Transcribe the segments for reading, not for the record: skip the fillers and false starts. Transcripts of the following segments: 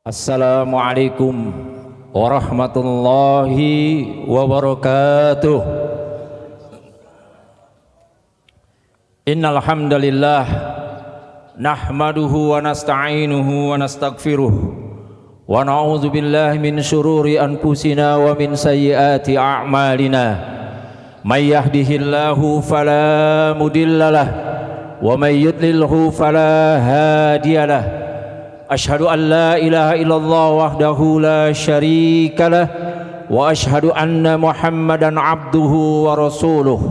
Assalamualaikum warahmatullahi wabarakatuh. Innal hamdalillah nahmaduhu wa nasta'inuhu wa nastaghfiruh wa na'udzu billahi min shururi anfusina wa min sayyiati a'malina. May yahdihillahu fala mudhillalah wa may yudlilhu fala hadiyalah. Ashhadu an la ilaha illallah wahdahu la syarika lah wa ashhadu anna Muhammadan abduhu wa rasuluh.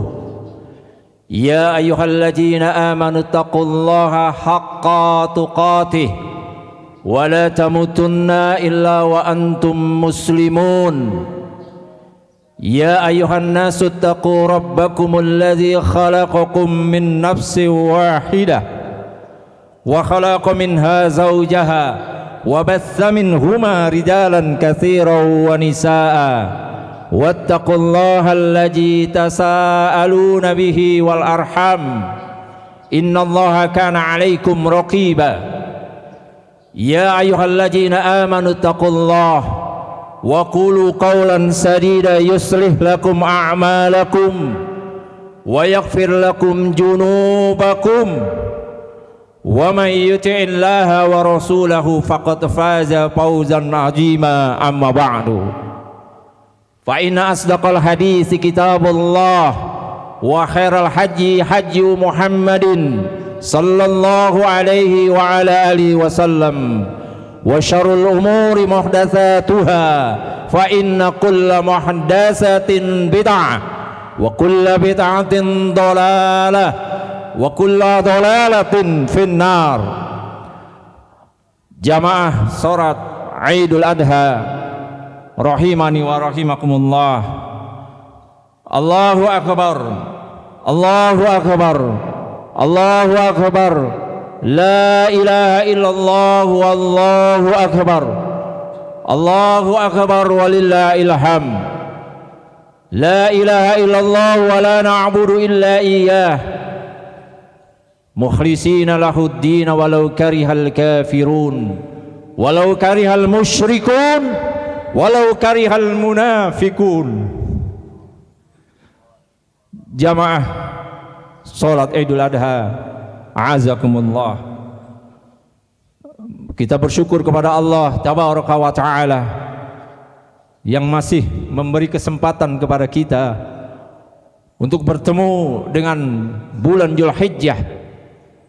Ya ayyuhalladzina amanu taqullaha haqqa tuqatih wa la tamutunna illa wa antum muslimun. Ya ayyuhan nasu taqu rabbakumul ladzi khalaqakum min nafsin wahidah وخلق منها زوجها وبث منهما رجالا كثيرا ونساء واتقوا الله الذي تساءلون به والأرحام إن الله كان عليكم رقيبا يا أيها الذين آمنوا اتقوا الله وقولوا قولا سديدا يصلح لكم أعمالكم ويغفر لكم جنوبكم ومن يطع الله ورسوله فقد فاز فوزا عظيما أما بعد فإن أصدق الحديث كتاب الله وخير الحج حج محمد صلى الله عليه وعلى آله وسلم وشر الأمور محدثاتها فإن كل محدثة بدعة وكل بدعة ضلالة wa kullu dhalalatin finnar. Jamaah salat Idul Adha rahimani wa rahimakumullah. Allahu akbar, Allahu akbar, Allahu akbar, la ilaha illallah wallahu akbar, Allahu akbar walillahil hamd. La ilaha illallah wa la na'budu illa iyyah mukhlisina lahuddin walau karihal kafirun walau karihal musyrikun walau karihal munafikun. Jamaah salat Idul Adha azakumullah, kita bersyukur kepada Allah tabaraka wa taala yang masih memberi kesempatan kepada kita untuk bertemu dengan bulan Dzulhijjah,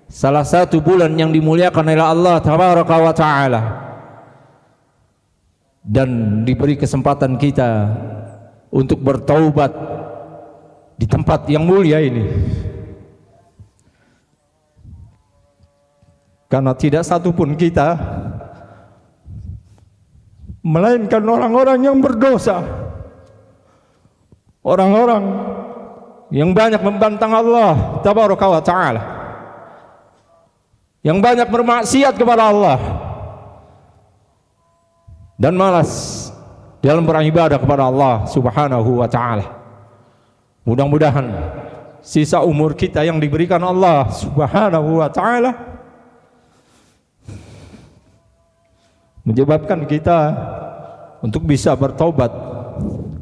salah satu bulan yang dimuliakan oleh Allah tabaraka wa ta'ala, dan diberi kesempatan kita untuk bertaubat di tempat yang mulia ini, karena tidak satu pun kita melainkan orang-orang yang berdosa, orang-orang yang banyak membantang Allah tabaraka wa ta'ala, yang banyak bermaksiat kepada Allah dan malas dalam beribadah kepada Allah subhanahu wa ta'ala. Mudah-mudahan sisa umur kita yang diberikan Allah subhanahu wa ta'ala menyebabkan kita untuk bisa bertaubat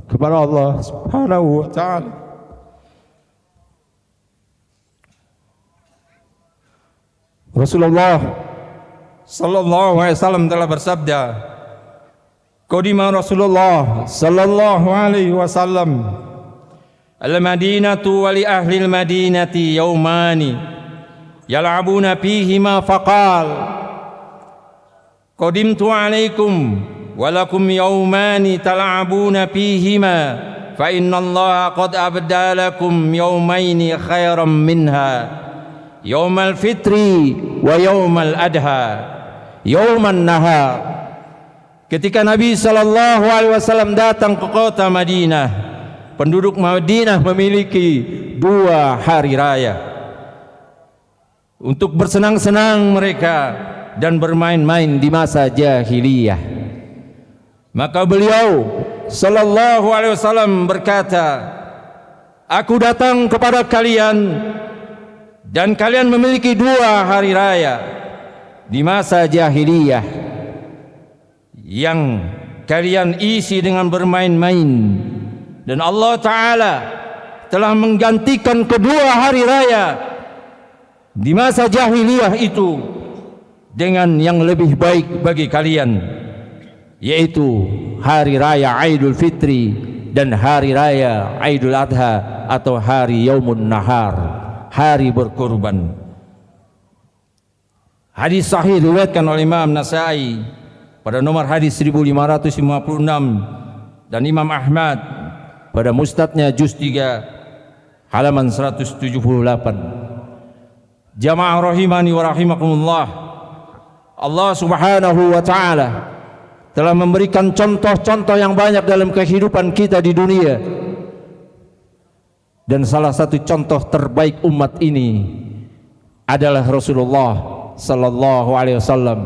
kepada Allah subhanahu wa ta'ala. Rasulullah sallallahu alaihi wasallam telah bersabda, qadima Rasulullah sallallahu alaihi wasallam al-madinatu wa li ahli al-madinati yawmani yal'abuna fihima faqal qadimtu alaikum wa lakum yawmani tal'abuna fihima fa inna Allah qad abdalakum yawmaini khairan minha yaumal fitri wa yaumal adha yauman nahar. Ketika Nabi sallallahu alaihi wasallam datang ke kota Madinah, penduduk Madinah memiliki 2 hari raya untuk bersenang-senang mereka dan bermain-main di masa jahiliyah. Maka beliau sallallahu alaihi wasallam berkata, aku datang kepada kalian dan kalian memiliki 2 hari raya di masa jahiliyah. yang kalian isi dengan bermain-main. Dan Allah Ta'ala telah menggantikan kedua hari raya di masa jahiliyah itu dengan yang lebih baik bagi kalian, yaitu hari raya Idul Fitri dan hari raya Idul Adha atau hari Yaumun Nahar, hari berkurban. Hadis sahih diriwayatkan oleh Imam Nasai pada nomor hadis 1556 dan Imam Ahmad pada Mustadnya juz 3 halaman 178. Jamaah rahimani wa rahimakumullah, Allah Subhanahu wa taala telah memberikan contoh-contoh yang banyak dalam kehidupan kita di dunia. Dan salah satu contoh terbaik umat ini adalah Rasulullah sallallahu alaihi wasallam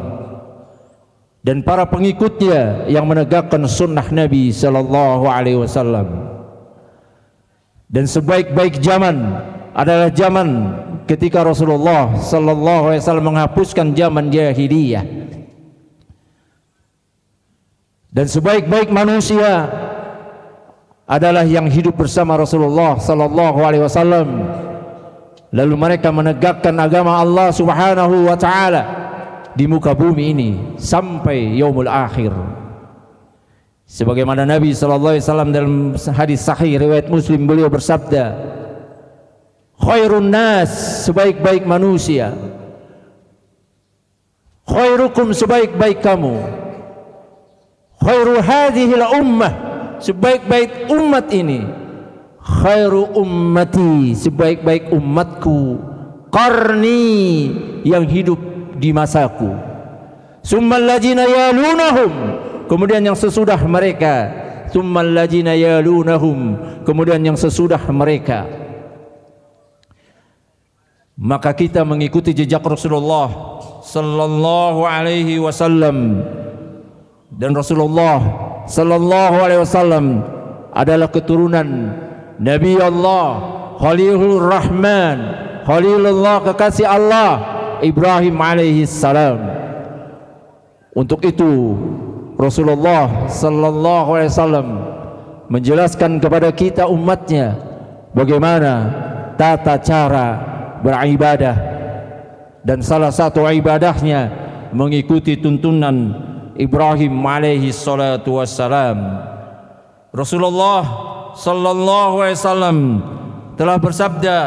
dan para pengikutnya yang menegakkan sunnah Nabi sallallahu alaihi wasallam. Dan sebaik-baik zaman adalah zaman ketika Rasulullah sallallahu alaihi wasallam menghapuskan zaman jahiliyah. Dan sebaik-baik manusia adalah yang hidup bersama Rasulullah sallallahu alaihi wasallam, lalu mereka menegakkan agama Allah Subhanahu wa taala di muka bumi ini sampai yaumul akhir. Sebagaimana Nabi sallallahu alaihi wasallam dalam hadis sahih riwayat Muslim, beliau bersabda, khairun nas, sebaik-baik manusia, khairukum, sebaik-baik kamu, khairu hadhil ummah, sebaik-baik umat ini, khairu ummati, sebaik-baik umatku, qarni, yang hidup di masaku, summal ladzina yalunahum, kemudian yang sesudah mereka, summal ladzina yalunahum, kemudian yang sesudah mereka. Maka kita mengikuti jejak Rasulullah sallallahu alaihi wasallam, dan Rasulullah sallallahu alaihi wasallam adalah keturunan Nabi Allah Khalilur Rahman, Khalilullah, kekasih Allah, Ibrahim alaihi salam. Untuk itu Rasulullah sallallahu alaihi wasallam menjelaskan kepada kita umatnya bagaimana tata cara beribadah, dan salah satu ibadahnya mengikuti tuntunan Ibrahim alaihi salatu wassalam. Rasulullah sallallahu alaihi wasallam telah bersabda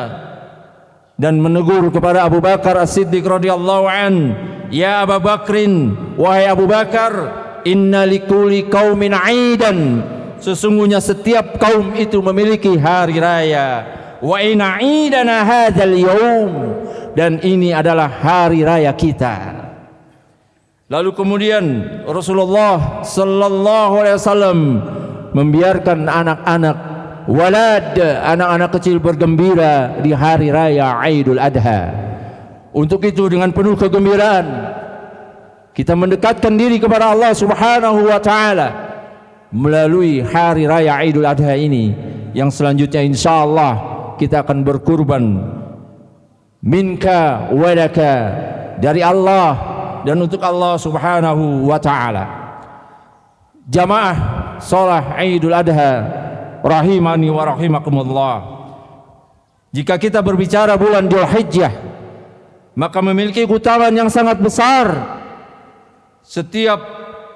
dan menegur kepada Abu Bakar As-Siddiq radhiyallahu an, ya Abu Bakrin, wahai Abu Bakar, inna likulli qaumin 'aidan, sesungguhnya setiap kaum itu memiliki hari raya, wa inna 'idana hadzal yaum, dan ini adalah hari raya kita. Lalu kemudian Rasulullah sallallahu alaihi wasallam membiarkan anak-anak walad, anak-anak kecil bergembira di hari raya Idul Adha. Untuk itu dengan penuh kegembiraan kita mendekatkan diri kepada Allah Subhanahu wa taala melalui hari raya Idul Adha ini, yang selanjutnya insyaallah kita akan berkurban minka walaka, dari Allah dan untuk Allah Subhanahu wa taala. Jamaah salat Idul Adha rahimani wa rahimakumullah, jika kita berbicara bulan Dzulhijjah, maka memiliki keutamaan yang sangat besar. Setiap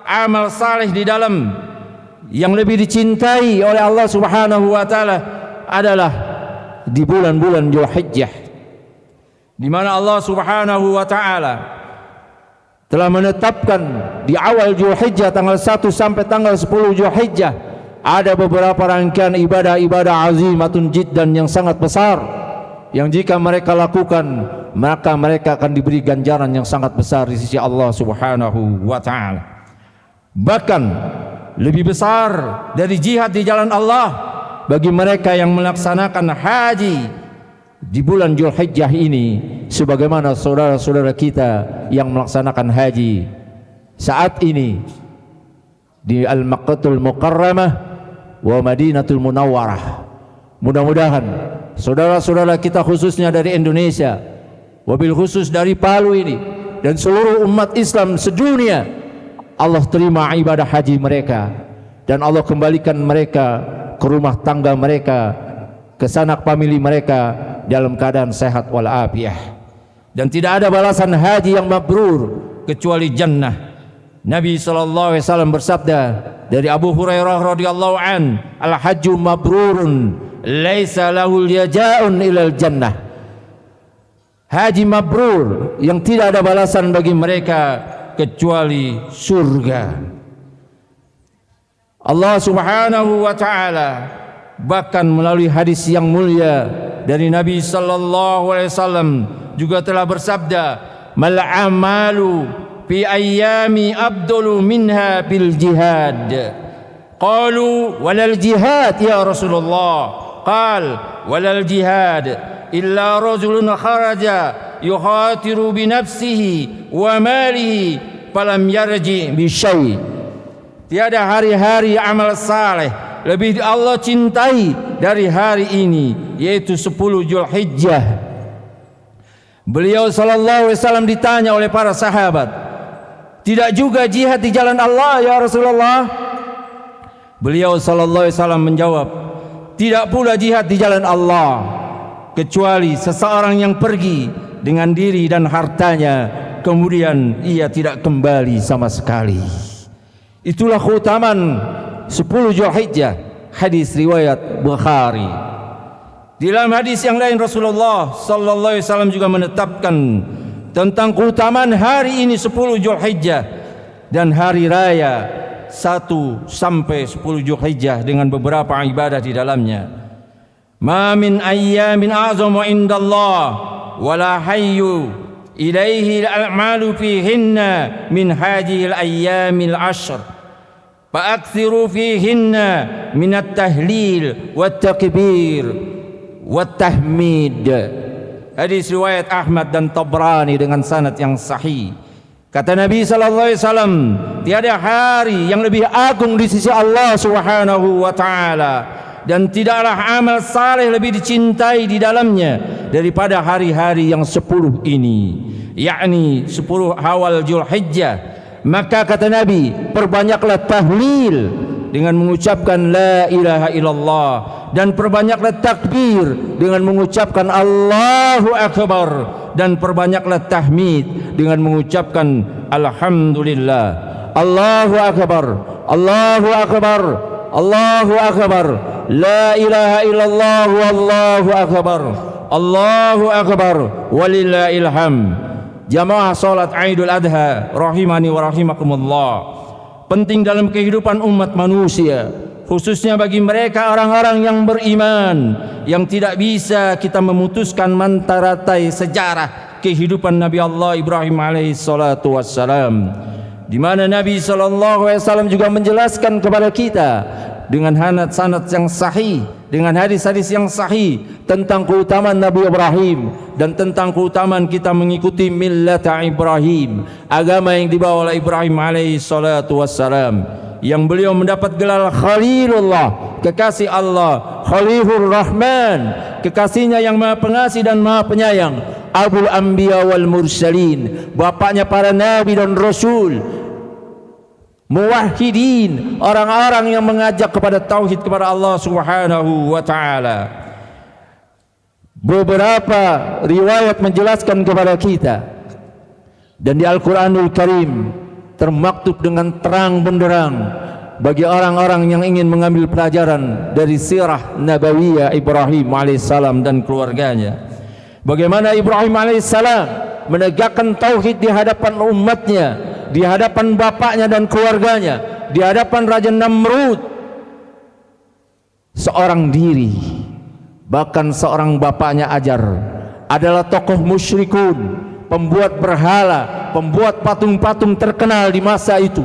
amal saleh di dalam yang lebih dicintai oleh Allah Subhanahu wa taala adalah di bulan-bulan Dzulhijjah, di mana Allah Subhanahu wa taala telah menetapkan di awal Dzulhijjah tanggal 1 sampai tanggal 10 Dzulhijjah ada beberapa rangkaian ibadah-ibadah azimatun jiddan yang sangat besar, yang jika mereka lakukan maka mereka akan diberi ganjaran yang sangat besar di sisi Allah Subhanahu wa taala. Bahkan lebih besar dari jihad di jalan Allah bagi mereka yang melaksanakan haji di bulan Dzulhijjah ini, sebagaimana saudara-saudara kita yang melaksanakan haji saat ini di Al-Makkahul Mukarramah wa Madinatul Munawwarah. Mudah-mudahan saudara-saudara kita khususnya dari Indonesia, wabil khusus dari Palu ini, dan seluruh umat Islam sedunia Allah terima ibadah haji mereka dan Allah kembalikan mereka ke rumah tangga mereka, ke sanak famili mereka dalam keadaan sehat walafiat. Dan tidak ada balasan haji yang mabrur kecuali jannah. Nabi SAW bersabda dari Abu Hurairah radhiyallahu an, al-hajju mabrurun laisa lahu yaja'un ilal jannah. Haji mabrur yang tidak ada balasan bagi mereka kecuali surga. Allah Subhanahu wa taala bahkan melalui hadis yang mulia dari Nabi sallallahu alaihi wasallam juga telah bersabda, mal amalu fi ayyami abdulu minha bil jihad. Qalu walal jihad ya Rasulullah. Qal walal jihad illa rajulun kharaja yukhatiru bi nafsihi wa malihi falam yarji bi syai'. Tiada hari-hari amal saleh lebih Allah cintai dari hari ini, yaitu 10 Zulhijjah. Beliau sallallahu alaihi wasallam ditanya oleh para sahabat, tidak juga jihad di jalan Allah ya Rasulullah? Beliau sallallahu alaihi wasallam menjawab, tidak pula jihad di jalan Allah kecuali seseorang yang pergi dengan diri dan hartanya kemudian ia tidak kembali sama sekali. Itulah keutamaan 10 Zulhijjah. Hadis riwayat Bukhari. Di dalam hadis yang lain Rasulullah sallallahu alaihi wasallam juga menetapkan tentang keutamaan hari ini 10 Zulhijjah dan hari raya 1 sampai 10 Zulhijjah dengan beberapa ibadah di dalamnya. Ma min ayyamin a'zamu indallah wala hayyu ilaihi al-a'malu fihinna min hadhihi al-ayyamil 'ashr. Fa'akthiru fihinna min at-tahlil wat-takbir wat-tahmid. Hadis riwayat Ahmad dan Tabrani dengan sanad yang sahih. Kata Nabi sallallahu alaihi wasallam, tiada hari yang lebih agung di sisi Allah Subhanahu wa taala dan tidaklah amal saleh lebih dicintai di dalamnya daripada hari-hari yang 10 ini, yakni 10 awal Zulhijjah. Maka kata Nabi, perbanyaklah tahlil dengan mengucapkan la ilaha illallah dan perbanyaklah takbir dengan mengucapkan Allahu akbar dan perbanyaklah tahmid dengan mengucapkan alhamdulillah. Allahu akbar, Allahu akbar, Allahu akbar, la ilaha illallah wallahu akbar, Allahu akbar walillahil hamd. Jamaah salat Idul Adha rahimani wa rahimakumullah, penting dalam kehidupan umat manusia, khususnya bagi mereka orang-orang yang beriman, yang tidak bisa kita memutuskan mantaratai sejarah kehidupan Nabi Allah Ibrahim alaihi salatu wassalam, di mana Nabi sallallahu alaihi wasallam juga menjelaskan kepada kita dengan sanad yang sahih, dengan hadis-hadis yang sahih tentang keutamaan Nabi Ibrahim dan tentang keutamaan kita mengikuti millata Ibrahim, agama yang dibawa oleh Ibrahim alaihi salatu wassalam, yang beliau mendapat gelar Khalilullah, kekasih Allah, Khalifur Rahman, kekasihnya yang maha pengasih dan maha penyayang, Abul Anbiya wal Mursalin, bapaknya para nabi dan rasul, muwahhidin, orang-orang yang mengajak kepada tauhid kepada Allah Subhanahu wa taala. Beberapa riwayat menjelaskan kepada kita, dan di Al-Qur'anul Karim termaktub dengan terang benderang bagi orang-orang yang ingin mengambil pelajaran dari sirah nabawiyah Ibrahim alaihissalam dan keluarganya, bagaimana Ibrahim alaihissalam menegakkan tauhid di hadapan umatnya, di hadapan bapaknya dan keluarganya, di hadapan Raja Namrud, seorang diri, bahkan seorang bapaknya ajar adalah tokoh musyrikun, pembuat berhala, pembuat patung-patung terkenal di masa itu.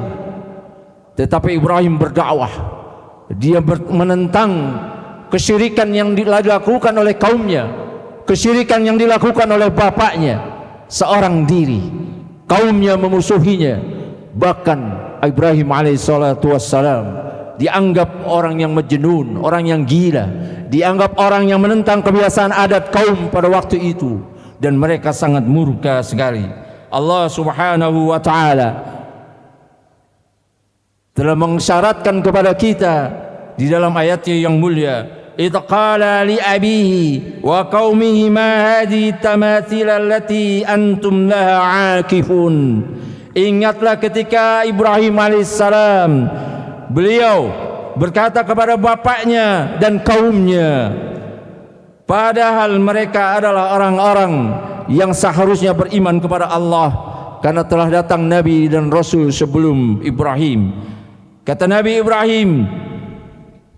Tetapi Ibrahim berdakwah, dia menentang kesyirikan yang dilakukan oleh kaumnya, kesyirikan yang dilakukan oleh bapaknya, seorang diri. Kaumnya memusuhinya, bahkan Ibrahim alaihissalatu wassalam dianggap orang yang majnun, orang yang gila, dianggap orang yang menentang kebiasaan adat kaum pada waktu itu, dan mereka sangat murka sekali. Allah Subhanahu wa taala telah mengisyaratkan kepada kita di dalam ayatnya yang mulia, idh qala li abihi wa qaumihi ma hadhihi tamathil allati antum laha aakifun. Ingatlah ketika Ibrahim alaihissalam, beliau berkata kepada bapaknya dan kaumnya, padahal mereka adalah orang-orang yang seharusnya beriman kepada Allah, karena telah datang Nabi dan Rasul sebelum Ibrahim. Kata Nabi Ibrahim,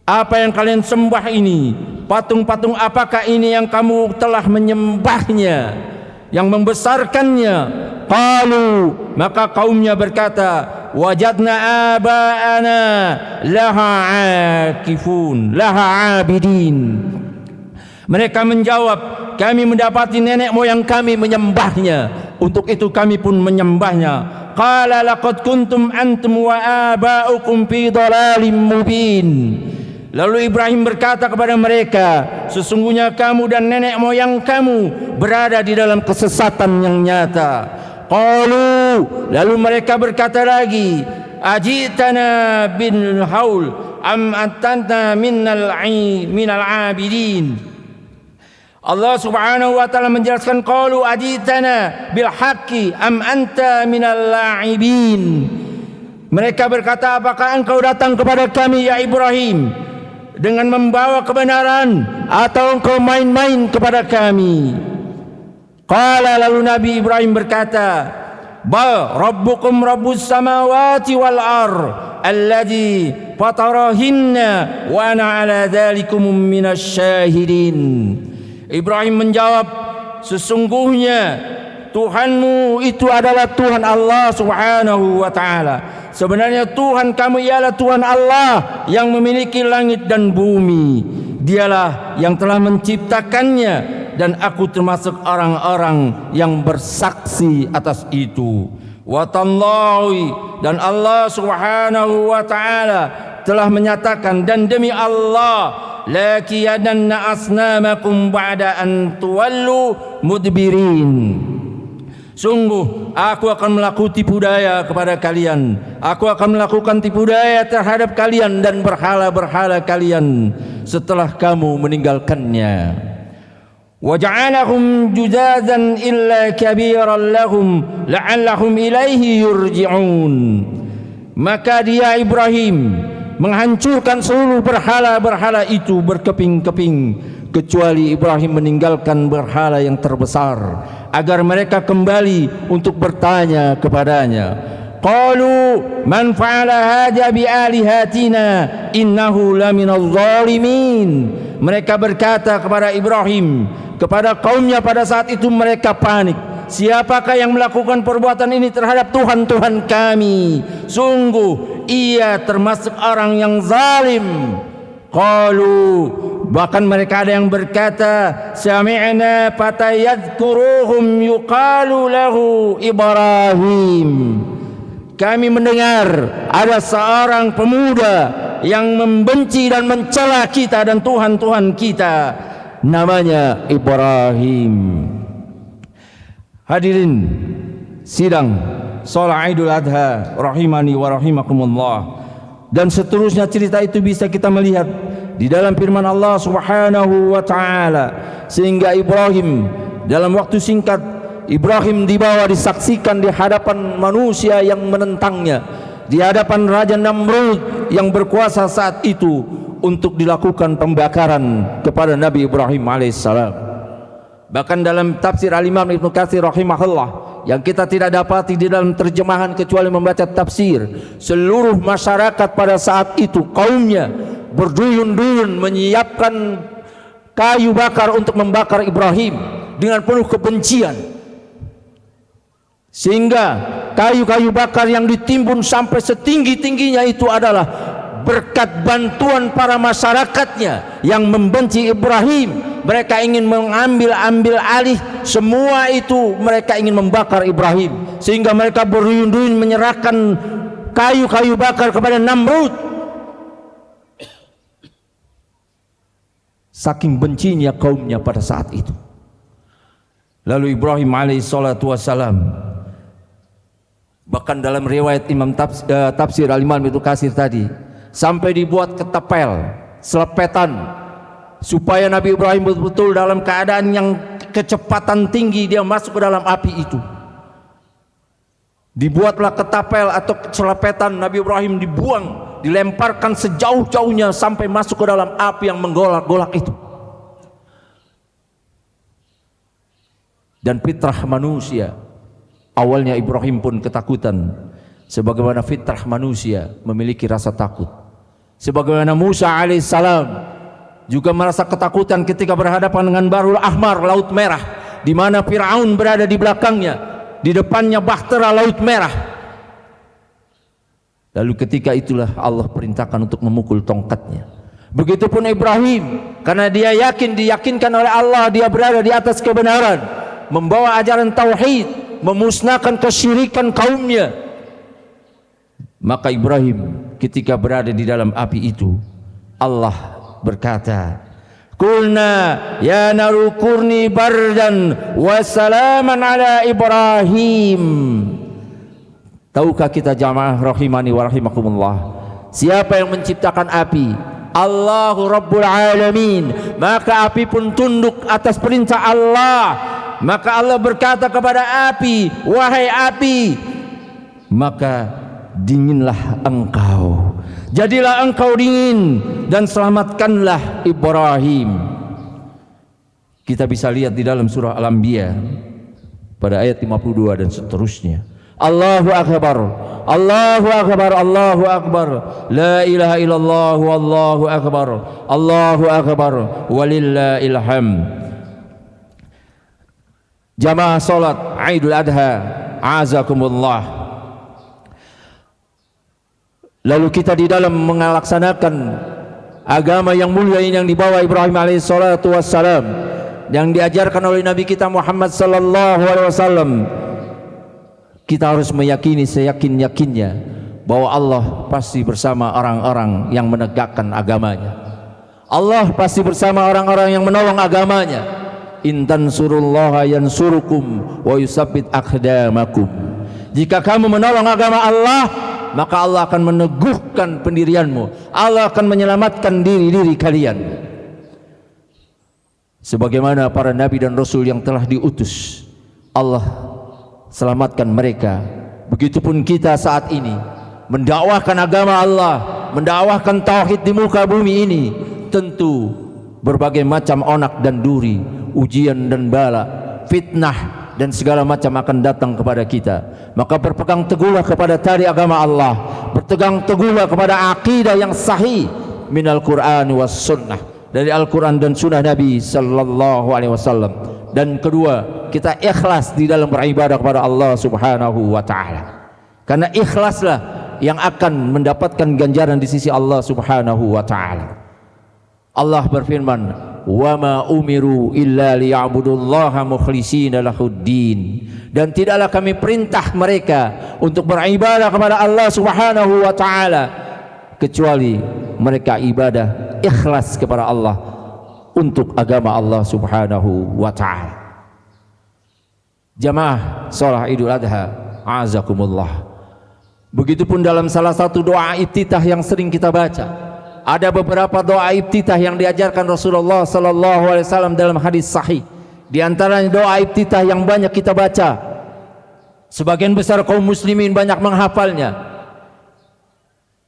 apa yang kalian sembah ini? Patung-patung apakah ini yang kamu telah menyembahnya, yang membesarkannya? Qalu, maka kaumnya berkata, wajadna aba'ana laha akifun, laha abidin. Mereka menjawab, kami mendapati nenek moyang kami menyembahnya, untuk itu kami pun menyembahnya. Qala laqad kuntum antum wa aba'ukum fi dhalalim mubin. Lalu Ibrahim berkata kepada mereka, sesungguhnya kamu dan nenek moyang kamu berada di dalam kesesatan yang nyata. Qalu, lalu mereka berkata lagi, ajitana bin haul am antanta minal abidin. Allah Subhanahu wa taala menjelaskan, qalu ajitana bil haqqi am anta minal la'ibin. Mereka berkata, apakah engkau datang kepada kami ya Ibrahim dengan membawa kebenaran, atau engkau main-main kepada kami? Qala, lalu Nabi Ibrahim berkata, bal rabbukum rabbus samawati wal ar alladzi fatarahinna wa ana ala dzalikum minasy syahidin. Ibrahim menjawab, sesungguhnya Tuhanmu itu adalah Tuhan Allah Subhanahu wa taala. Sebenarnya Tuhan kamu ialah Tuhan Allah yang memiliki langit dan bumi. Dialah yang telah menciptakannya, dan aku termasuk orang-orang yang bersaksi atas itu. Wa tallahi, dan Allah Subhanahu wa taala telah menyatakan, dan demi Allah, lakiyadanna asnamakum ba'da an tuwallu mudbirin. Sungguh aku akan melakukan tipu daya kepada kalian. Aku akan melakukan tipu daya terhadap kalian dan berhala-berhala kalian setelah kamu meninggalkannya. Wa ja'alahum juzazan illa kabiran lahum la'allahum ilaihi yurji'un. Maka dia Ibrahim menghancurkan seluruh berhala-berhala itu berkeping-keping, kecuali Ibrahim meninggalkan berhala yang terbesar, agar mereka kembali untuk bertanya kepadanya. Qalu man fa'ala hadza bi alihatina innahu laminadh dhalimin. Mereka berkata kepada Ibrahim, kepada kaumnya pada saat itu mereka panik, siapakah yang melakukan perbuatan ini terhadap Tuhan-Tuhan kami? Sungguh ia termasuk orang yang zalim. Qalu, bahkan mereka ada yang berkata, sami'na fatayadhkuruhum yuqalu lahu Ibrahim. Kami mendengar ada seorang pemuda yang membenci dan mencela kita dan Tuhan-Tuhan kita, namanya Ibrahim. Hadirin sidang shalat Idul Adha rahimani wa rahimakumullah. Dan seterusnya cerita itu bisa kita melihat di dalam firman Allah Subhanahu wa taala, sehingga Ibrahim dalam waktu singkat, Ibrahim dibawa disaksikan di hadapan manusia yang menentangnya, di hadapan Raja Namrud yang berkuasa saat itu, untuk dilakukan pembakaran kepada Nabi Ibrahim alaihissalam. Bahkan dalam tafsir Al-Imam Ibnu Katsir rahimahullah, yang kita tidak dapati di dalam terjemahan kecuali membaca tafsir, seluruh masyarakat pada saat itu, kaumnya berduyun-duyun menyiapkan kayu bakar untuk membakar Ibrahim dengan penuh kebencian, sehingga kayu-kayu bakar yang ditimbun sampai setinggi-tingginya itu adalah berkat bantuan para masyarakatnya yang membenci Ibrahim. Mereka ingin mengambil alih semua itu, mereka ingin membakar Ibrahim, sehingga mereka berduyun-duyun menyerahkan kayu-kayu bakar kepada Namrud. Saking bencinya kaumnya pada saat itu. Lalu Ibrahim alaihissalatu wassalam Bahkan dalam riwayat tafsir Al-Imam Ibnu Katsir tadi, sampai dibuat ketapel, selepetan, supaya Nabi Ibrahim betul-betul dalam keadaan yang kecepatan tinggi dia masuk ke dalam api itu. Dibuatlah ketapel atau selepetan, Nabi Ibrahim dibuang, dilemparkan sejauh-jauhnya sampai masuk ke dalam api yang menggolak-golak itu. Dan fitrah manusia, awalnya Ibrahim pun ketakutan, sebagaimana fitrah manusia memiliki rasa takut. Sebagaimana Musa alaihissalam juga merasa ketakutan ketika berhadapan dengan Bahrul Ahmar, Laut Merah, di mana Fir'aun berada di belakangnya, di depannya Bahtera, Laut Merah. Lalu ketika itulah Allah perintahkan untuk memukul tongkatnya. Begitupun Ibrahim, karena dia diyakinkan oleh Allah dia berada di atas kebenaran, membawa ajaran tauhid, memusnahkan kesyirikan kaumnya. Maka Ibrahim ketika berada di dalam api itu, Allah berkata, "Qulna ya naru kurni bardan wa salaman ala Ibrahim." Tahukah kita jamaah rahimani wa rahimakumullah, siapa yang menciptakan api? Allahu Rabbul Alamin. Maka api pun tunduk atas perintah Allah. Maka Allah berkata kepada api, "Wahai api, maka dinginlah engkau, jadilah engkau dingin, dan selamatkanlah Ibrahim." Kita bisa lihat di dalam surah Al-Anbiya pada ayat 52 dan seterusnya. Allahu Akbar, Allahu Akbar, Allahu Akbar, la ilaha illallah, wallahu akbar, Allahu Akbar, walillahil hamd. Jamaah salat Idul Adha, azakumullah. Lalu kita di dalam melaksanakan agama yang mulia ini yang dibawa Ibrahim alaihissalatu wassalam, yang diajarkan oleh Nabi kita Muhammad sallallahu alaihi wasallam, kita harus meyakini seyakin-yakinnya bahwa Allah pasti bersama orang-orang yang menegakkan agamanya. Allah pasti bersama orang-orang yang menolong agamanya. In tansurullaha yansurukum wa yusabbit aqdamakum. Jika kamu menolong agama Allah, maka Allah akan meneguhkan pendirianmu. Allah akan menyelamatkan diri-diri kalian. Sebagaimana para nabi dan rasul yang telah diutus, Allah selamatkan mereka. Begitupun kita saat ini mendakwahkan agama Allah, mendakwahkan tauhid di muka bumi ini. Tentu berbagai macam onak dan duri, ujian dan bala, fitnah dan segala macam akan datang kepada kita. Maka berpegang teguhlah kepada tali agama Allah, berpegang teguhlah kepada akidah yang sahih minal Qur'an was sunnah, dari Al-Quran dan sunnah Nabi sallallahu alaihi wasallam. Dan kedua, kita ikhlas di dalam beribadah kepada Allah subhanahu wa ta'ala, karena ikhlaslah yang akan mendapatkan ganjaran di sisi Allah subhanahu wa ta'ala. Allah berfirman, "Wa ma umiru illa liya'budullaha mukhlishina lahuddin." Dan tidaklah kami perintah mereka untuk beribadah kepada Allah subhanahu wa ta'ala kecuali mereka ibadah ikhlas kepada Allah untuk agama Allah subhanahu wa ta'ala. Jamaah salat Idul Adha, azakumullah. Begitupun dalam salah satu doa iftitah yang sering kita baca, ada beberapa doa iftitah yang diajarkan Rasulullah sallallahu alaihi wasallam dalam hadis sahih. Di antaranya doa iftitah yang banyak kita baca, sebagian besar kaum muslimin banyak menghafalnya.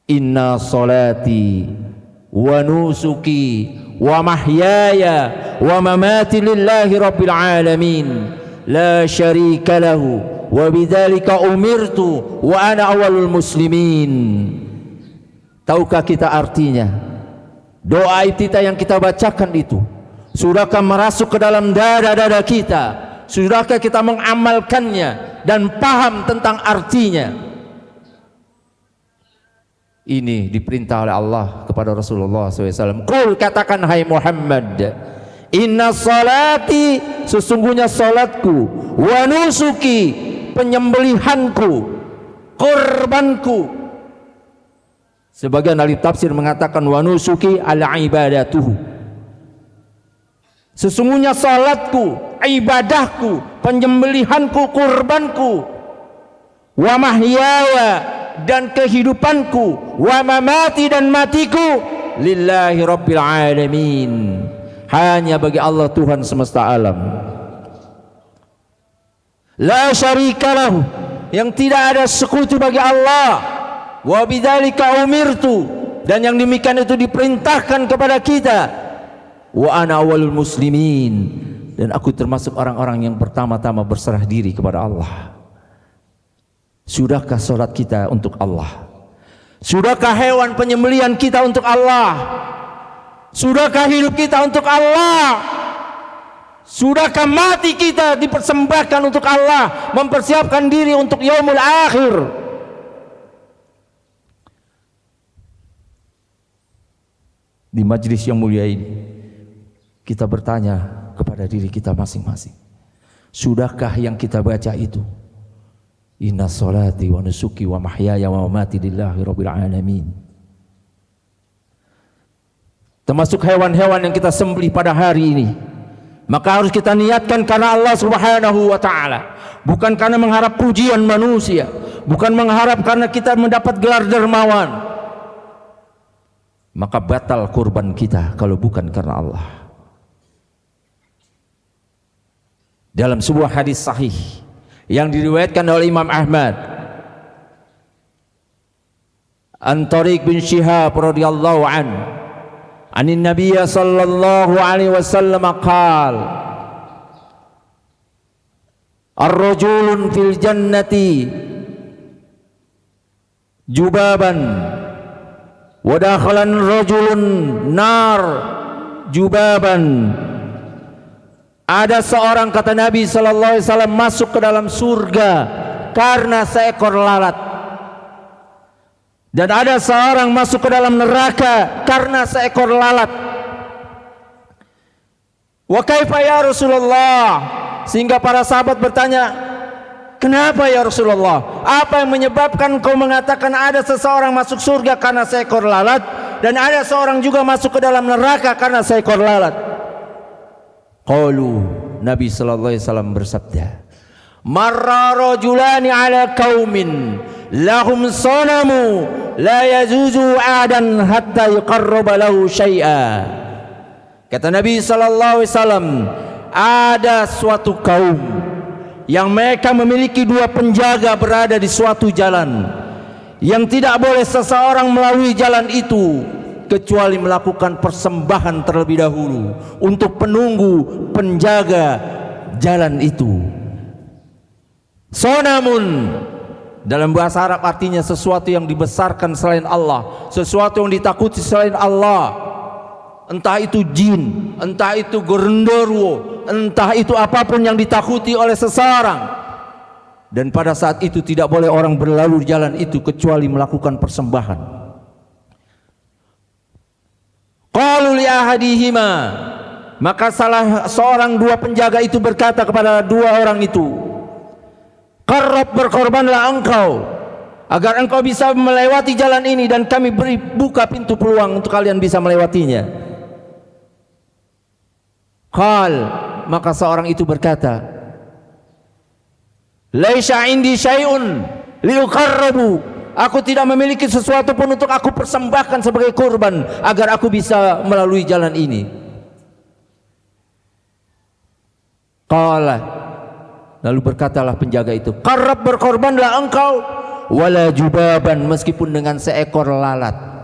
Inna salati wa nusuki wa mahyaya wa mamati lillahi rabbil alamin la syarika lahu wa bidzalika umirtu wa ana awwalul muslimin. Tahukah kita artinya? Doa iftitah yang kita bacakan itu, sudahkah merasuk ke dalam dada-dada kita? Sudahkah kita mengamalkannya dan paham tentang artinya? Ini diperintah oleh Allah kepada Rasulullah SAW. Qul, katakan hai Muhammad, inna salati, sesungguhnya salatku, wa nusuki, penyembelihanku, kurbanku. Sebagian ahli tafsir mengatakan wa nusuki ala ibadatuhu. Sesungguhnya salatku, ibadahku, penyembelihanku, kurbanku. wa mahyaya dan kehidupanku, wa mamati dan matiku, lillahi rabbil alamin, hanya bagi Allah Tuhan semesta alam. La syarikalahu, yang tidak ada sekutu bagi Allah. Wa bidzalika umirtu, dan yang demikian itu diperintahkan kepada kita. Wa ana awwalul muslimin, dan aku termasuk orang-orang yang pertama-tama berserah diri kepada Allah. Sudahkah salat kita untuk Allah? Sudahkah hewan penyembelihan kita untuk Allah? Sudahkah hidup kita untuk Allah? Sudahkah mati kita dipersembahkan untuk Allah, mempersiapkan diri untuk yaumul akhir? Di majlis yang mulia ini kita bertanya kepada diri kita masing-masing, sudahkah yang kita baca itu? Inna salati wa nusuki wa mahyaya wa mamati lillahi rabbil alamin. Termasuk hewan-hewan yang kita sembelih pada hari ini, maka harus kita niatkan karena Allah Subhanahu wa ta'ala, bukan karena mengharap pujian manusia, bukan mengharap karena kita mendapat gelar dermawan. Maka batal kurban kita kalau bukan karena Allah. Dalam sebuah hadis sahih yang diriwayatkan oleh Imam Ahmad, an Tariq bin Shihab radhiyallahu anin Nabiy sallallahu alaihi wasallam qaal, ar-rajulun fil jannati jubaban wa dakhalan rajulun nar jubaban. Ada seorang, kata Nabi sallallahu alaihi wasallam, masuk ke dalam surga karena seekor lalat, dan ada seorang masuk ke dalam neraka karena seekor lalat. Wa kaifa ya Rasulullah? Sehingga para sahabat bertanya, kenapa ya Rasulullah? Apa yang menyebabkan kau mengatakan ada seseorang masuk surga karena seekor lalat, dan ada seorang juga masuk ke dalam neraka karena seekor lalat? Qalu, Nabi sallallahu alaihi wasallam bersabda, marra rajulani ala qaumin lahum sanamu la yazuzu adan hatta yuqarraba lahu syai'a. Kata Nabi sallallahu alaihi wasallam, ada suatu kaum yang mereka memiliki dua penjaga berada di suatu jalan, yang tidak boleh seseorang melalui jalan itu kecuali melakukan persembahan terlebih dahulu untuk penunggu penjaga jalan itu. Sonamun dalam bahasa Arab artinya sesuatu yang dibesarkan selain Allah, sesuatu yang ditakuti selain Allah. Entah itu jin, entah itu genderuwo, entah itu apapun yang ditakuti oleh seseorang. Dan pada saat itu tidak boleh orang berlalu di jalan itu kecuali melakukan persembahan. Qalu li ahadihima, maka salah seorang dua penjaga itu berkata kepada dua orang itu, qarrab, berkorbanlah engkau agar engkau bisa melewati jalan ini dan kami beri buka pintu peluang untuk kalian bisa melewatinya. Qal, maka seorang itu berkata, laisa indi syai'un liuqarrabu, aku tidak memiliki sesuatu pun untuk aku persembahkan sebagai kurban agar aku bisa melalui jalan ini. Qala, lalu berkatalah penjaga itu, qarrab, berkorbanlah engkau, wala jubaban, meskipun dengan seekor lalat.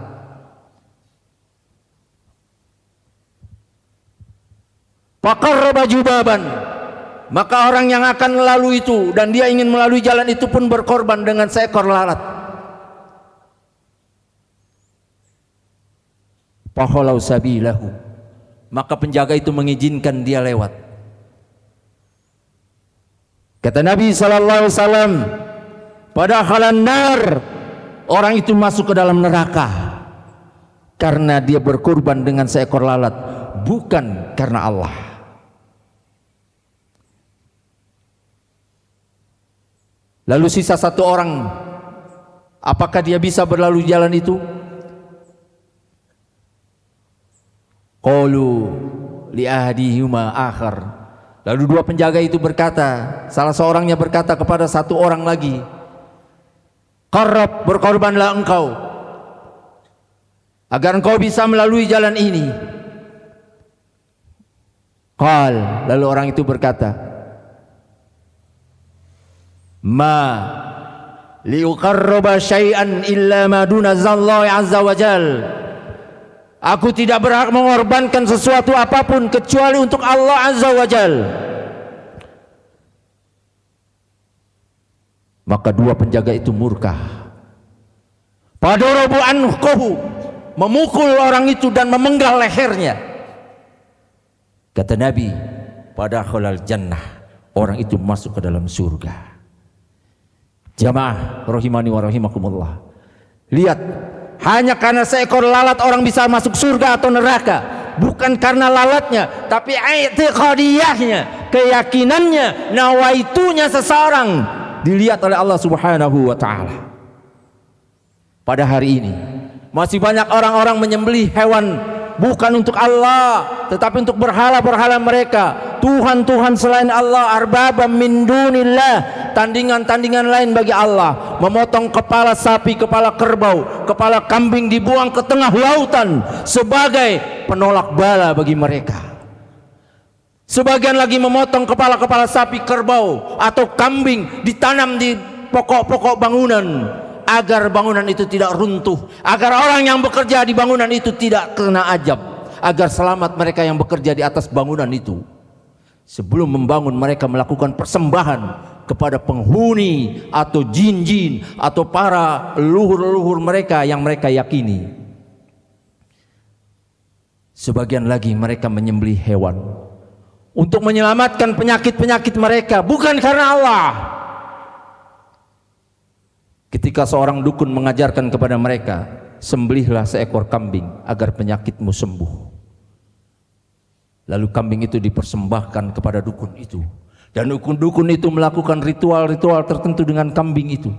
Faqarraba jubaban, maka orang yang akan melalui itu dan dia ingin melalui jalan itu pun berkorban dengan seekor lalat. Fahalau sabilahu, maka penjaga itu mengizinkan dia lewat. Kata Nabi sallallahu alaihi wasallam, pada halan nar, orang itu masuk ke dalam neraka karena dia berkorban dengan seekor lalat, bukan karena Allah. Lalu sisa satu orang, apakah dia bisa berlalu jalan itu? Qalu li ahadihima akhar, lalu dua penjaga itu berkata, salah seorangnya berkata kepada satu orang lagi, Qarrab, berkorbanlah engkau agar engkau bisa melalui jalan ini. Qal, lalu orang itu berkata, ma liuqarraba syai'an illa ma duna zallahi azza wa jal. Aku tidak berhak mengorbankan sesuatu apapun kecuali untuk Allah azza wa jal. Maka dua penjaga itu murka. Padarabu anqahu, memukul orang itu dan memenggal lehernya. Kata Nabi, padakhalal jannah, orang itu masuk ke dalam surga. Jamaah rahimani wa rahimakumullah. Lihat, hanya karena seekor lalat orang bisa masuk surga atau neraka. Bukan karena lalatnya, tapi i'tiqadiyahnya, keyakinannya, nawaitunya seseorang dilihat oleh Allah Subhanahu wa taala. Pada hari ini masih banyak orang-orang menyembelih hewan bukan untuk Allah, tetapi untuk berhala-berhala mereka, Tuhan-Tuhan selain Allah, arbabam min dunillah, tandingan-tandingan lain bagi Allah. Memotong kepala sapi, kepala kerbau, kepala kambing dibuang ke tengah lautan sebagai penolak bala bagi mereka. Sebagian lagi memotong kepala-kepala sapi, kerbau atau kambing ditanam di pokok-pokok bangunan agar bangunan itu tidak runtuh, agar orang yang bekerja di bangunan itu tidak kena ajab, agar selamat mereka yang bekerja di atas bangunan itu. Sebelum membangun mereka melakukan persembahan kepada penghuni atau jin-jin atau para leluhur-leluhur mereka yang mereka yakini. Sebagian lagi mereka menyembelih hewan untuk menyelamatkan penyakit-penyakit mereka, bukan karena Allah. Ketika seorang dukun mengajarkan kepada mereka, sembelihlah seekor kambing agar penyakitmu sembuh. Lalu kambing itu dipersembahkan kepada dukun itu, dan dukun itu melakukan ritual-ritual tertentu dengan kambing itu.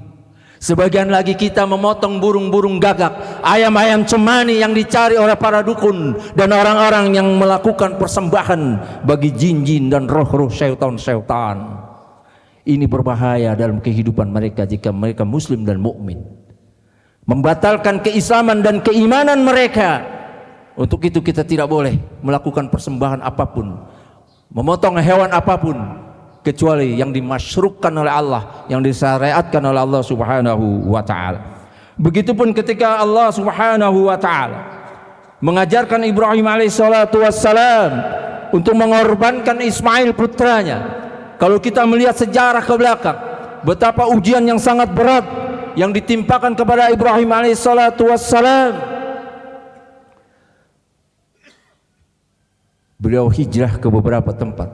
Sebagian lagi kita memotong burung-burung gagak, ayam-ayam cemani yang dicari oleh para dukun dan orang-orang yang melakukan persembahan bagi jin-jin dan roh-roh syaitan-syaitan. Ini berbahaya dalam kehidupan mereka jika mereka muslim dan mukmin. Membatalkan keislaman dan keimanan mereka. Untuk itu kita tidak boleh melakukan persembahan apapun, memotong hewan apapun, kecuali yang dimasyruqkan oleh Allah, yang disyariatkan oleh Allah Subhanahu wa taala. Begitupun ketika Allah Subhanahu wa taala mengajarkan Ibrahim alaihissalatu wassalam untuk mengorbankan Ismail putranya. Kalau kita melihat sejarah ke belakang, betapa ujian yang sangat berat yang ditimpakan kepada Ibrahim alaihissalatu wassalam. Beliau hijrah ke beberapa tempat,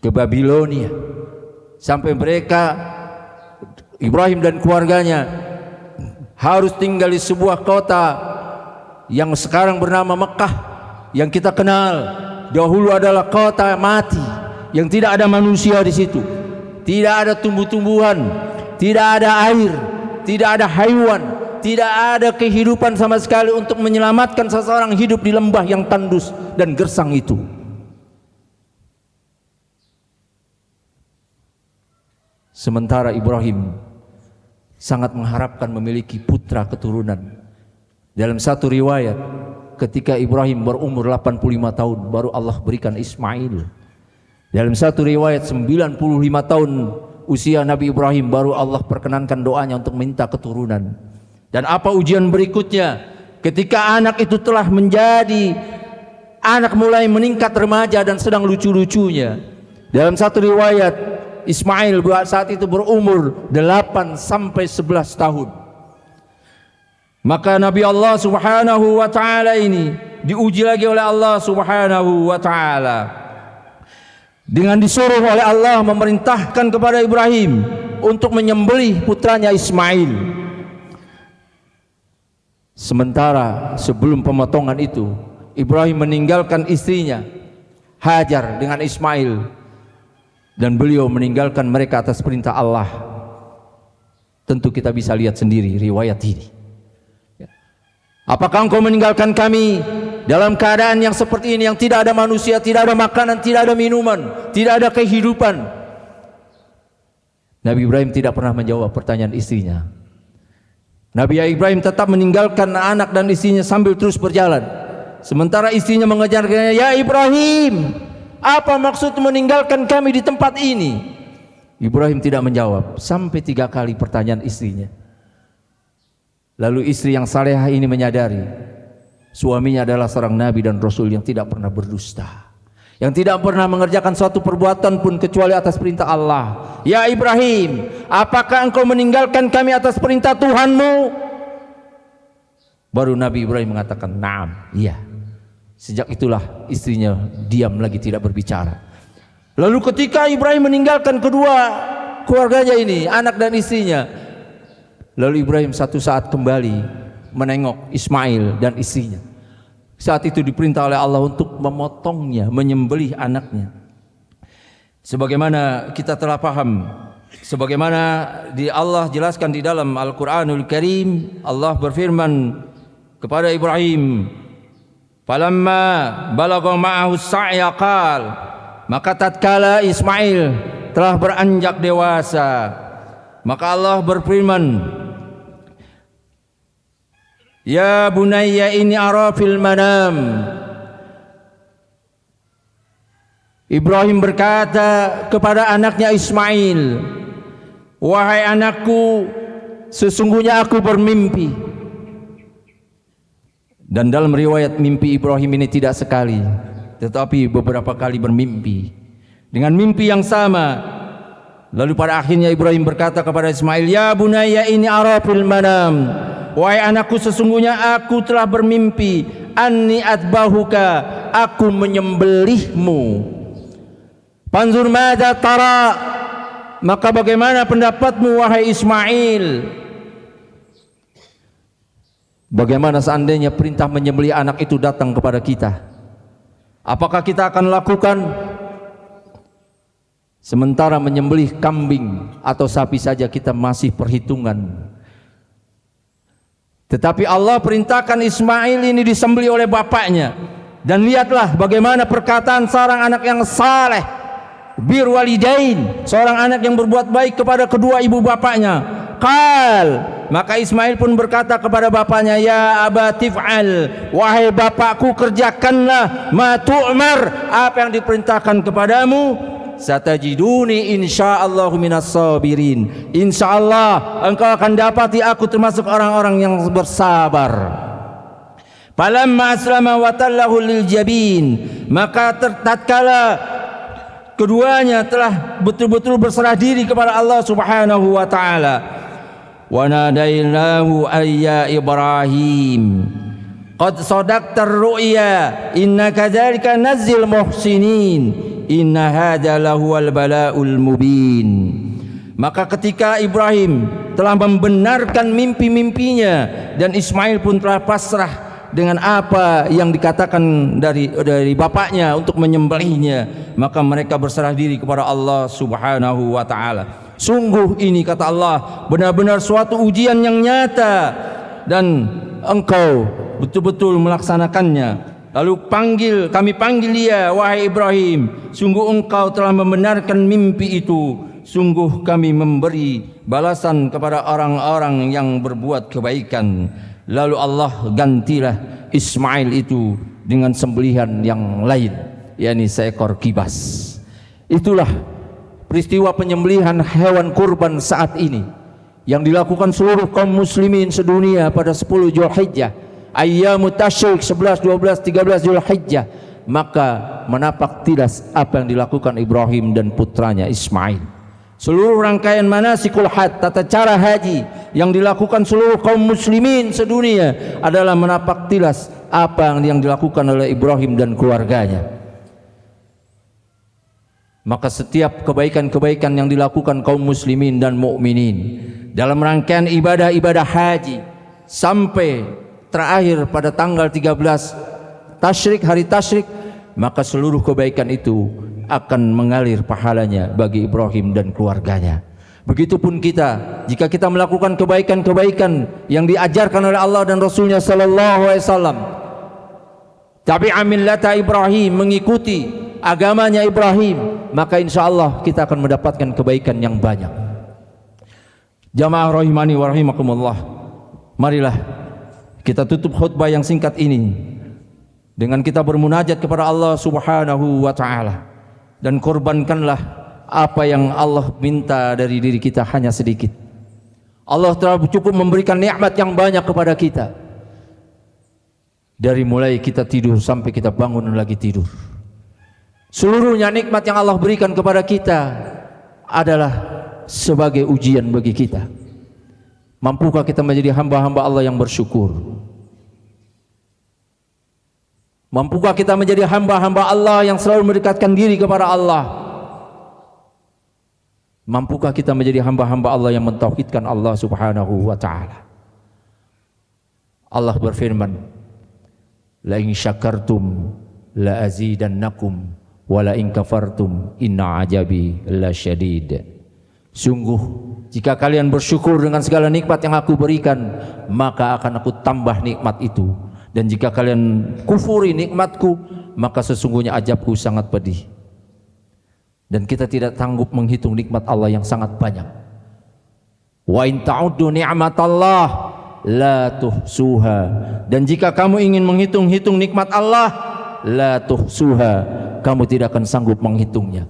ke Babilonia, sampai mereka, Ibrahim dan keluarganya, harus tinggal di sebuah kota yang sekarang bernama Mekah, yang kita kenal dahulu adalah kota mati, yang tidak ada manusia di situ, tidak ada tumbuh-tumbuhan, tidak ada air, tidak ada haiwan, tidak ada kehidupan sama sekali untuk menyelamatkan seseorang hidup di lembah yang tandus dan gersang itu. Sementara Ibrahim sangat mengharapkan memiliki putra keturunan. Dalam satu riwayat, ketika Ibrahim berumur 85 tahun baru Allah berikan Ismail. Dalam satu riwayat 95 tahun usia Nabi Ibrahim baru Allah perkenankan doanya untuk minta keturunan. Dan apa ujian berikutnya? Ketika anak itu telah menjadi anak, mulai meningkat remaja dan sedang lucu-lucunya. Dalam satu riwayat, Ismail saat itu berumur 8 sampai 11 tahun. Maka Nabi Allah Subhanahu wa taala ini diuji lagi oleh Allah Subhanahu wa taala. Dengan disuruh oleh Allah memerintahkan kepada Ibrahim untuk menyembelih putranya Ismail. Sementara sebelum pemotongan itu, Ibrahim meninggalkan istrinya Hajar dengan Ismail, dan beliau meninggalkan mereka atas perintah Allah. Tentu kita bisa lihat sendiri riwayat ini. Apakah engkau meninggalkan kami dalam keadaan yang seperti ini, yang tidak ada manusia, tidak ada makanan, tidak ada minuman, tidak ada kehidupan? Nabi Ibrahim tidak pernah menjawab pertanyaan istrinya. Nabi Ibrahim tetap meninggalkan anak dan istrinya sambil terus berjalan. Sementara istrinya mengejarnya, "Ya Ibrahim, apa maksud meninggalkan kami di tempat ini?" Ibrahim tidak menjawab sampai 3 kali pertanyaan istrinya. Lalu istri yang salehah ini menyadari suaminya adalah seorang nabi dan rasul yang tidak pernah berdusta, yang tidak pernah mengerjakan suatu perbuatan pun kecuali atas perintah Allah. "Ya Ibrahim, apakah engkau meninggalkan kami atas perintah Tuhanmu?" Baru Nabi Ibrahim mengatakan, "Naam, iya." Sejak itulah istrinya diam lagi, tidak berbicara. Lalu ketika Ibrahim meninggalkan kedua keluarganya ini, anak dan istrinya, lalu Ibrahim satu saat kembali menengok Ismail dan istrinya. Saat itu diperintah oleh Allah untuk memotongnya, menyembelih anaknya. Sebagaimana kita telah paham, sebagaimana Allah jelaskan di dalam Al-Quranul Karim, Allah berfirman kepada Ibrahim, "Falamma balagha ma'ahu as-sa'ya qal," maka tatkala Ismail telah beranjak dewasa, maka Allah berfirman, "Ya bunayya inni ara fil manam." Ibrahim berkata kepada anaknya Ismail, "Wahai anakku, sesungguhnya aku bermimpi." Dan dalam riwayat mimpi Ibrahim ini tidak sekali, tetapi beberapa kali bermimpi dengan mimpi yang sama. Lalu pada akhirnya Ibrahim berkata kepada Ismail, "Ya bunayya inni ara fil manam." Wahai anakku, sesungguhnya aku telah bermimpi, anni atbahuka, aku menyembelihmu. Panzur madza tara, maka bagaimana pendapatmu wahai Ismail? Bagaimana seandainya perintah menyembelih anak itu datang kepada kita? Apakah kita akan lakukan? Sementara menyembelih kambing atau sapi saja kita masih perhitungan. Tetapi Allah perintahkan Ismail ini disembelih oleh bapaknya. Dan lihatlah bagaimana perkataan seorang anak yang saleh, bir walidain, seorang anak yang berbuat baik kepada kedua ibu bapaknya. Qal, maka Ismail pun berkata kepada bapaknya, "Ya abatif'al, wahai bapakku, kerjakanlah ma tu'mar, apa yang diperintahkan kepadamu. Satajiduni insyaallah minas sabirin, insyaallah engkau akan dapati aku termasuk orang-orang yang bersabar." Falamma aslama wa tallahu lil jabin, maka tatkala keduanya telah betul-betul berserah diri kepada Allah Subhanahu wa taala, wa nadainahu ayya Ibrahim qad sadaqta ar-ru'ya inna kadzalika nazzil muhsinin inna hadza lahuwal bala'ul mubin. Maka ketika Ibrahim telah membenarkan mimpi-mimpinya dan Ismail pun telah pasrah dengan apa yang dikatakan dari bapaknya untuk menyembelihnya, maka mereka berserah diri kepada Allah Subhanahu wa taala. Sungguh ini, kata Allah, benar-benar suatu ujian yang nyata dan engkau betul-betul melaksanakannya. Lalu kami panggil dia, "Wahai Ibrahim, sungguh engkau telah membenarkan mimpi itu. Sungguh kami memberi balasan kepada orang-orang yang berbuat kebaikan." Lalu Allah gantilah Ismail itu dengan sembelihan yang lain, yakni seekor kibas. Itulah peristiwa penyembelihan hewan kurban saat ini yang dilakukan seluruh kaum muslimin sedunia pada 10 Zulhijjah, ayyamut tasyrik 11, 12, 13 Zulhijjah. Maka menapak tilas apa yang dilakukan Ibrahim dan putranya Ismail. Seluruh rangkaian manasikul hajj, tata cara haji yang dilakukan seluruh kaum muslimin sedunia adalah menapak tilas apa yang dilakukan oleh Ibrahim dan keluarganya. Maka setiap kebaikan-kebaikan yang dilakukan kaum muslimin dan mukminin dalam rangkaian ibadah-ibadah haji sampai terakhir pada tanggal 13 tasyrik, hari tasyrik, maka seluruh kebaikan itu akan mengalir pahalanya bagi Ibrahim dan keluarganya. Begitupun kita, jika kita melakukan kebaikan-kebaikan yang diajarkan oleh Allah dan Rasulnya sallallahu alaihi wasallam, tabi'a millata Ibrahim, mengikuti agamanya Ibrahim, maka insyaallah kita akan mendapatkan kebaikan yang banyak. Jamaah rahimani wa rahimakumullah, Marilah kita tutup khutbah yang singkat ini dengan kita bermunajat kepada Allah Subhanahu wa taala, dan korbankanlah apa yang Allah minta dari diri kita hanya sedikit. Allah telah cukup memberikan nikmat yang banyak kepada kita, dari mulai kita tidur sampai kita bangun lagi tidur. Seluruhnya nikmat yang Allah berikan kepada kita adalah sebagai ujian bagi kita. Mampukah kita menjadi hamba-hamba Allah yang bersyukur? Mampukah kita menjadi hamba-hamba Allah yang selalu mendekatkan diri kepada Allah? Mampukah kita menjadi hamba-hamba Allah yang mentauhidkan Allah Subhanahu wa taala? Allah berfirman, "La in syakartum la azidannakum wa la in kafartum inna ajabi lasyadid." Sungguh jika kalian bersyukur dengan segala nikmat yang aku berikan, maka akan aku tambah nikmat itu. Dan jika kalian kufuri nikmatku, maka sesungguhnya azabku sangat pedih. Dan kita tidak sanggup menghitung nikmat Allah yang sangat banyak. Wa in ta'uddu ni'matallah la tuhsuha. Dan jika kamu ingin menghitung-hitung nikmat Allah, la tuhsuha, kamu tidak akan sanggup menghitungnya.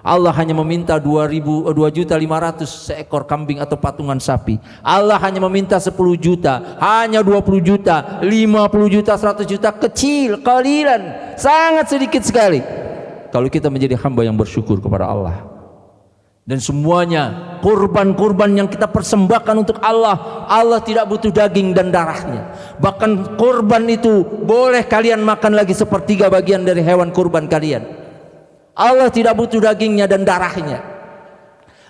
Allah hanya meminta 2.500.000 seekor kambing atau patungan sapi. Allah hanya meminta 10 juta, hanya 20 juta, 50 juta, 100 juta, kecil, qalilan, sangat sedikit sekali. Kalau kita menjadi hamba yang bersyukur kepada Allah. Dan semuanya kurban-kurban yang kita persembahkan untuk Allah, Allah tidak butuh daging dan darahnya. Bahkan kurban itu boleh kalian makan lagi sepertiga bagian dari hewan kurban kalian. Allah tidak butuh dagingnya dan darahnya.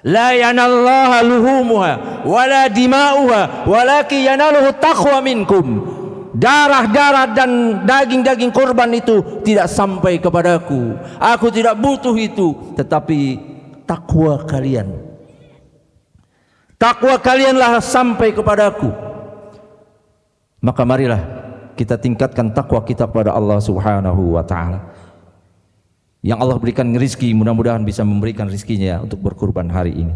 La yanallaha luhumuha wala dima'uha walakin yanaluhu taqwa minkum. Darah-darah dan daging-daging kurban itu tidak sampai kepadaku. Aku tidak butuh itu, tetapi takwa kalian. Takwa kalianlah sampai kepadaku. Maka marilah kita tingkatkan takwa kita kepada Allah Subhanahu wa taala. Yang Allah berikan rezeki, mudah-mudahan bisa memberikan rezekinya untuk berkurban hari ini.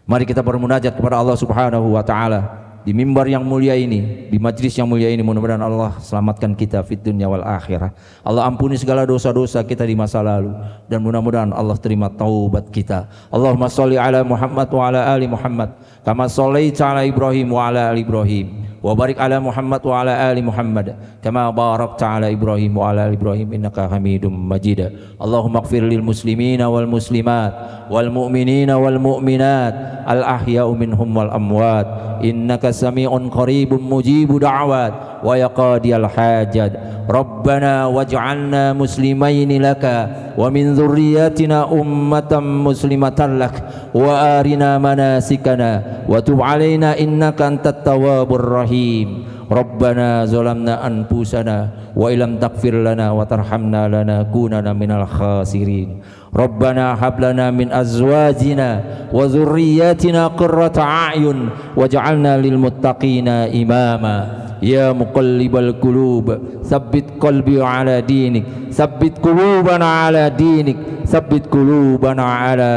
Mari kita bermunajat kepada Allah Subhanahu wa taala di mimbar yang mulia ini, di majlis yang mulia ini. Mudah-mudahan Allah selamatkan kita fid dunya wal akhirah. Allah ampuni segala dosa-dosa kita di masa lalu, dan mudah-mudahan Allah terima taubat kita. Allahumma sholli ala Muhammad wa ala ali Muhammad kama shallaita ala Ibrahim wa ala ali Ibrahim, wa barik ala Muhammad wa ala ali Muhammad kama barakta ala Ibrahim wa ala ali Ibrahim innaka Hamidum Majid. Allahumma ighfir lil muslimina wal muslimat wal mu'minina wal mu'minat al ahya'u minhum wal amwat innaka sami'un qaribun mujibu da'wat wa yaqadiyal hajat. Rabbana waj'alna muslimaini laka wa min dhurriyyatina ummatan muslimatan lak wa arina manasikana wa tub alaina innaka antat tawwabur rahim. Rabbana zalamna anfusana wa illam taghfir lana wa tarhamna lanakunanna minal khasirin. Rabbana hab lana min azwajina wa dhurriyyatina qurrata a'yun waj'alna lil muttaqina imama. Ya muqallibal qulub tsabbit qalbi ala dinik, tsabbit qulubana ala dinik, tsabbit qulubana ala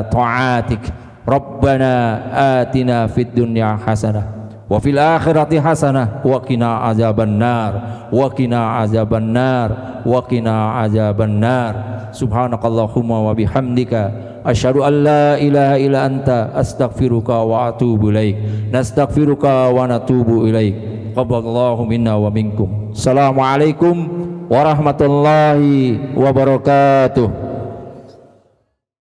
ta'atik. Rabbana atina fid dunya hasanah wa fil akhirati hasanah wa qina azabannar wa qina azabannar wa qina azabannar. Subhanakallahumma wa bihamdika asyhadu an la ilaha illa anta astaghfiruka wa atubu ilaik. Nastaghfiruka wa natubu ilaik. Qabbalallahu minna wa minkum. Assalamualaikum warahmatullahi wabarakatuh.